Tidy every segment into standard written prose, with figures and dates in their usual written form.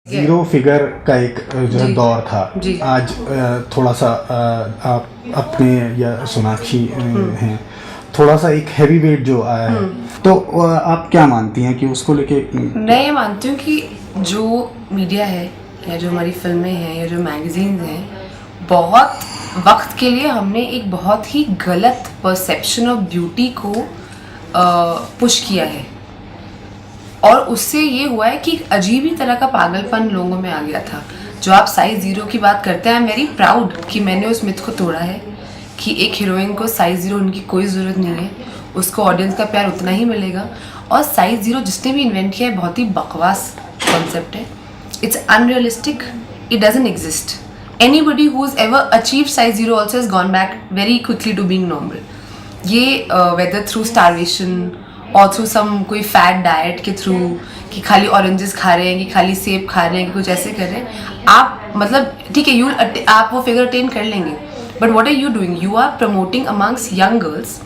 Zero figure का एक जो है दौर था, आज थोड़ा सा आप अपने या सोनाक्षी हैं, थोड़ा सा एक हैवी वेट जो आया है, तो आप क्या मानती हैं कि उसको लेके? मैं ये मानती हूँ कि जो मीडिया है या जो हमारी फिल्में हैं या जो मैगजीन्स हैं, बहुत वक्त के लिए हमने एक बहुत ही गलत परसेप्शन ऑफ ब्यूटी को पुश किया है, और उससे ये हुआ है कि अजीब ही तरह का पागलपन लोगों में आ गया था। जो आप साइज़ 0 की बात करते हैं, आई एम वेरी प्राउड कि मैंने उस मिथ को तोड़ा है कि एक हीरोइन को साइज़ 0 उनकी कोई ज़रूरत नहीं है, उसको ऑडियंस का प्यार उतना ही मिलेगा। और साइज़ 0 जिसने भी इन्वेंट किया है, बहुत ही बकवास कॉन्सेप्ट है। It's unrealistic, it doesn't exist. Anybody who is ever achieve size 0 also has gone back very quickly to being normal. ये वेदर थ्रू स्टारवेशन और थ्रू सम कोई फैट डाइट के थ्रू, कि खाली ऑरेंजेस खा रहे हैं, कि खाली सेब खा रहे हैं, कि कुछ ऐसे कर रहे हैं आप, मतलब ठीक है, आप वो फिगर अटेन कर लेंगे, but what are you doing? You are promoting amongst young girls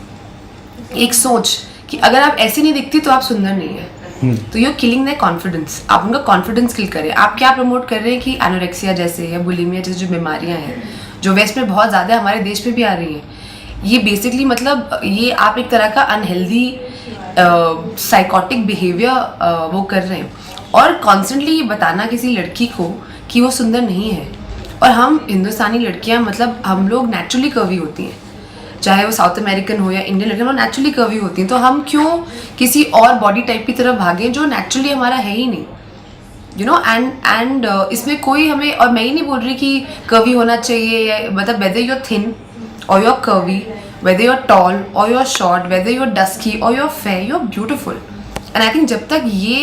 एक सोच कि अगर आप ऐसी नहीं दिखती तो आप सुंदर नहीं है। तो you are killing their confidence. आप उनका कॉन्फिडेंस किल करें। आप क्या प्रमोट कर रहे हैं कि एनोरेक्सिया जैसे या बुलिमिया जैसे जो बीमारियां हैं, जो वेस्ट में बहुत ज़्यादा हमारे देश में भी आ रही हैं, ये बेसिकली मतलब ये आप एक तरह का अनहेल्दी साइकोटिक बिहेवियर वो कर रहे हैं, और कॉन्स्टेंटली ये बताना किसी लड़की को कि वो सुंदर नहीं है। और हम हिंदुस्तानी लड़कियां, मतलब हम लोग नेचुरली कर्वी होती हैं, चाहे वो साउथ अमेरिकन हो या इंडियन लड़कियां, वो नेचुरली कर्वी होती हैं। तो हम क्यों किसी और बॉडी टाइप की तरफ भागें जो नेचुरली हमारा है ही नहीं, यू नो। एंड इसमें कोई हमें, और मैं ही नहीं बोल रही कि कर्वी होना चाहिए, या मतलब whether you are thin or you're curvy, whether you're tall or you're short, whether you're dusky or you're fair, you're beautiful. And I think जब तक ये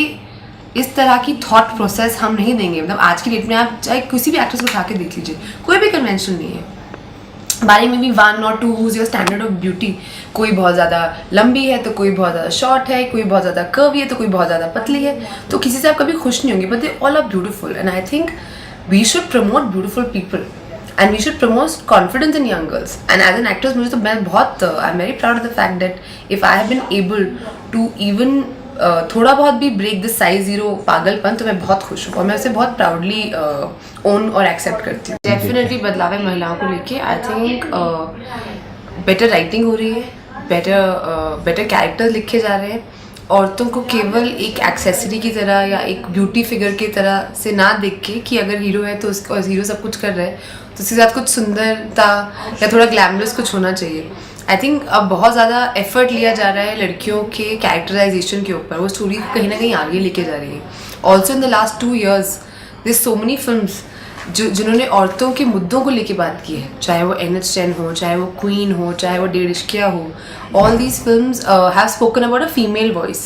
इस तरह की थॉट प्रोसेस हम नहीं देंगे, मतलब आज की डेट में आप चाहे किसी भी एक्ट्रेस को उठा के देख लीजिए, कोई भी कन्वेंशन नहीं है। बारी में भी 1 or 2 who's your standard of beauty, कोई बहुत ज़्यादा लंबी है तो कोई बहुत ज़्यादा शॉर्ट है, कोई बहुत ज़्यादा कर्वी है तो कोई बहुत ज़्यादा पतली है, तो किसी से आप कभी खुश नहीं होंगे, but they all are beautiful. And I think we should promote beautiful people and we should promote confidence in young girls. And as an actress, मुझे तो मैं बहुत I'm very proud of the fact that if I have been able to even थोड़ा बहुत भी break the size 0 पागलपन, तो मैं बहुत खुश हूँ और मैं उसे बहुत proudly own और accept करती हूँ। Definitely बदलाव है महिलाओं को लेके। I think better writing हो रही है, better characters लिखे जा रहे हैं। औरतों को केवल एक एक्सेसरी की तरह या एक ब्यूटी फिगर की तरह से ना देख के कि अगर हीरो है तो उसको, हीरो सब कुछ कर रहा है तो उसके साथ कुछ सुंदरता या थोड़ा ग्लैमरस कुछ होना चाहिए। आई थिंक अब बहुत ज़्यादा एफर्ट लिया जा रहा है लड़कियों के कैरेक्टराइजेशन के ऊपर, वो स्टोरी को कहीं ना कहीं आगे लेके जा रही है। Also in the last 2 years there so many films जिन्होंने औरतों के मुद्दों को लेके बात की है, चाहे वो NH10 हो, चाहे वो क्वीन हो, चाहे वो डेढ़ इश्किया हो। All these films have spoken about a female voice.